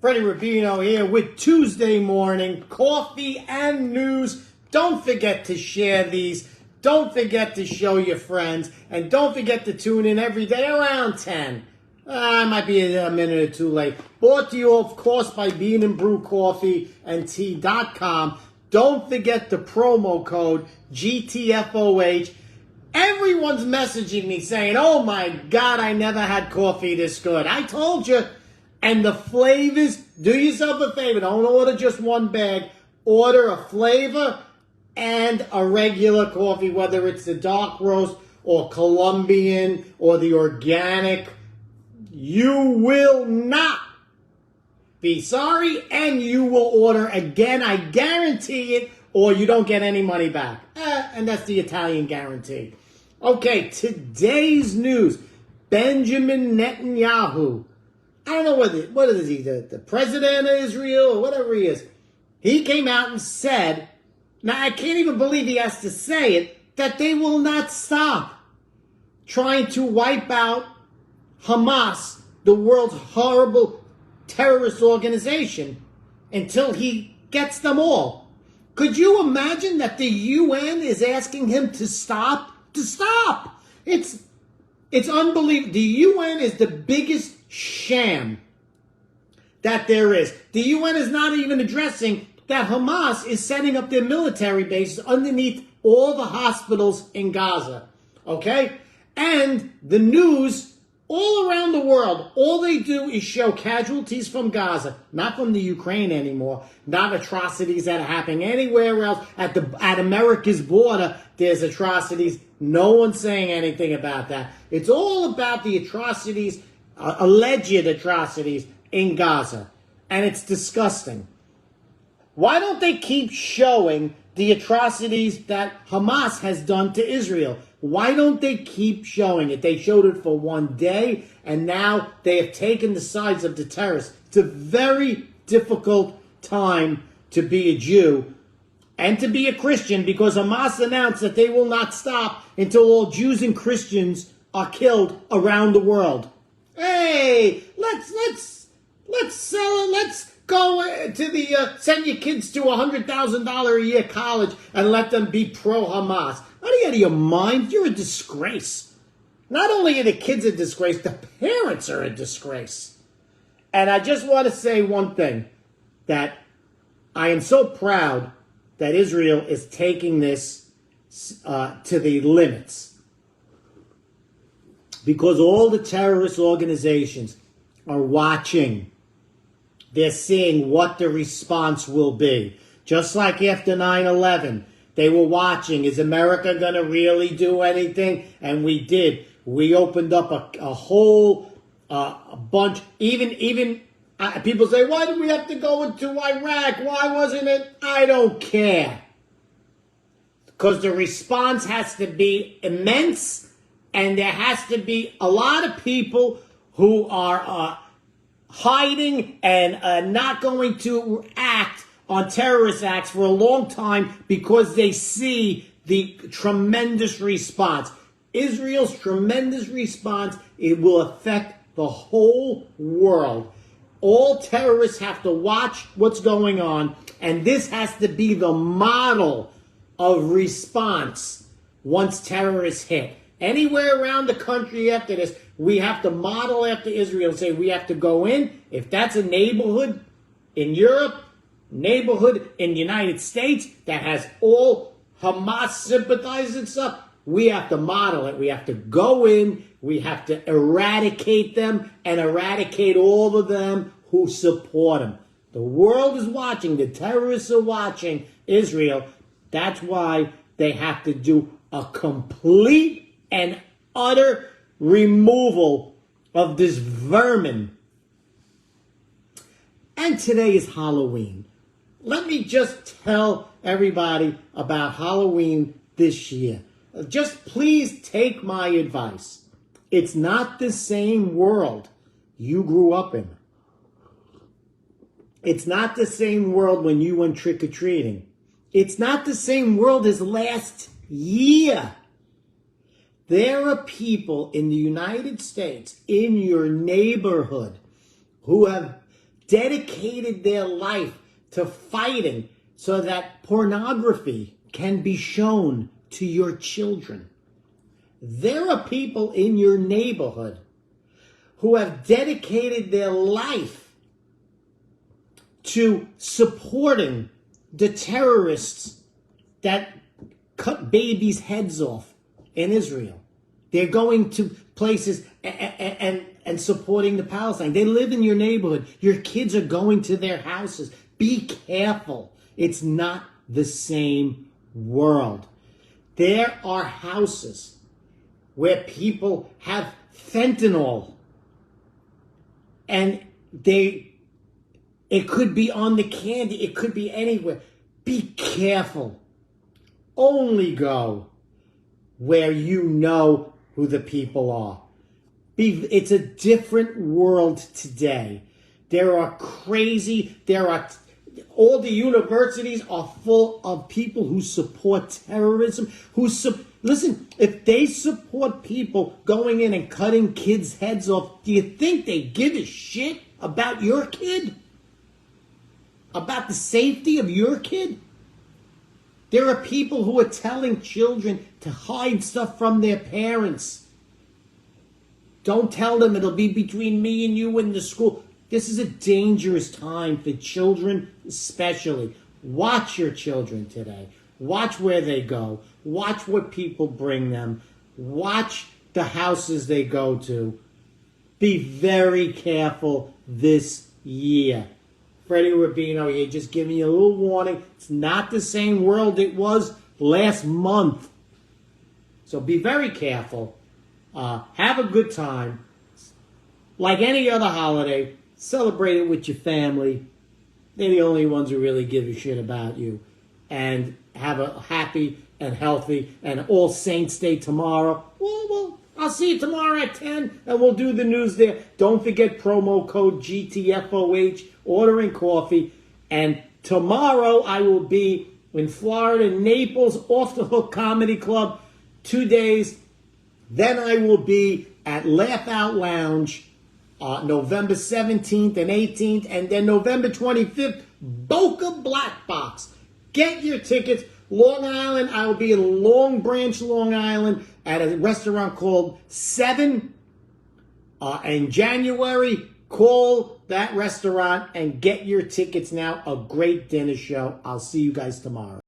Freddie Rubino here with Tuesday morning coffee and news. Don't forget to share these. Don't forget to show your friends. And don't forget to tune in every day around 10. I might be a minute or two late. Brought to you, of course, by Bean and Brew Coffee and Tea.com. Don't forget the promo code GTFOH. Everyone's messaging me saying, oh my God, I never had coffee this good. I told you. And the flavors, do yourself a favor. Don't order just one bag. Order a flavor and a regular coffee, whether it's the dark roast or Colombian or the organic. You will not be sorry, and you will order again. I guarantee it, or you don't get any money back. And that's the Italian guarantee. Okay, today's news. Benjamin Netanyahu. I don't know what is he, the president of Israel or whatever he is. He came out and said, now I can't even believe he has to say it, that they will not stop trying to wipe out Hamas, the world's horrible terrorist organization, until he gets them all. Could you imagine that the UN is asking him to stop? To stop! It's unbelievable. The UN is the biggest sham that there is. The UN is not even addressing that Hamas is setting up their military bases underneath all the hospitals in Gaza. Okay? And the news all around the world, all they do is show casualties from Gaza, not from the Ukraine anymore, not atrocities that are happening anywhere else. At America's border, there's atrocities. No one's saying anything about that. It's all about the atrocities, alleged atrocities in Gaza. And it's disgusting. Why don't they keep showing the atrocities that Hamas has done to Israel? Why don't they keep showing it? They showed it for one day, and now they have taken the sides of the terrorists. It's a very difficult time to be a Jew and to be a Christian, because Hamas announced that they will not stop until all Jews and Christians are killed around the world. Hey, let's go to the send your kids to $100,000 a year college and let them be pro-Hamas. Are you out of your mind? You're a disgrace. Not only are the kids a disgrace, the parents are a disgrace. And I just want to say one thing, that I am so proud that Israel is taking this to the limits, because all the terrorist organizations are watching. They're seeing what the response will be. Just like after 9/11, they were watching, is America going to really do anything? And we did. We opened up a whole bunch. Even people say, why did we have to go into Iraq? Why wasn't it? I don't care. Because the response has to be immense, and there has to be a lot of people who are hiding and not going to act on terrorist acts for a long time, because they see the tremendous response. Israel's tremendous response, it will affect the whole world. All terrorists have to watch what's going on, and this has to be the model of response once terrorists hit. Anywhere around the country after this, we have to model after Israel and say we have to go in. If that's a neighborhood in Europe, neighborhood in the United States that has all Hamas sympathizers and stuff, we have to model it. We have to go in. We have to eradicate them and eradicate all of them who support them. The world is watching. The terrorists are watching Israel. That's why they have to do a complete and utter removal of this vermin. And today is Halloween. Let me just tell everybody about Halloween this year. Just please take my advice. It's not the same world you grew up in. It's not the same world when you went trick-or-treating. It's not the same world as last year. There are people in the United States, in your neighborhood, who have dedicated their life to fighting so that pornography can be shown to your children. There are people in your neighborhood who have dedicated their life to supporting the terrorists that cut babies' heads off in Israel. They're going to places and supporting the Palestine. They live in your neighborhood. Your kids are going to their houses. Be careful. It's not the same world. There are houses where people have fentanyl, and it could be on the candy, it could be anywhere. Be careful. Only go where you know who the people are. It's a different world today. All the universities are full of people who support terrorism, listen, if they support people going in and cutting kids' heads off, do you think they give a shit about your kid? About the safety of your kid? There are people who are telling children to hide stuff from their parents. Don't tell them, it'll be between me and you and the school. This is a dangerous time for children especially. Watch your children today. Watch where they go. Watch what people bring them. Watch the houses they go to. Be very careful this year. Freddie Rubino here, just giving you a little warning. It's not the same world it was last month. So be very careful. Have a good time. Like any other holiday, celebrate it with your family. They're the only ones who really give a shit about you. And have a happy and healthy and All Saints Day tomorrow. Well, I'll see you tomorrow at 10, and we'll do the news there. Don't forget promo code GTFOH, ordering coffee. And tomorrow I will be in Florida, Naples, Off the Hook Comedy Club, 2 days. Then I will be at Laugh Out Lounge November 17th and 18th, and then November 25th, Boca Black Box. Get your tickets. Long Island, I will be in Long Branch, Long Island, at a restaurant called 7. In January, call that restaurant and get your tickets now. A great dinner show. I'll see you guys tomorrow.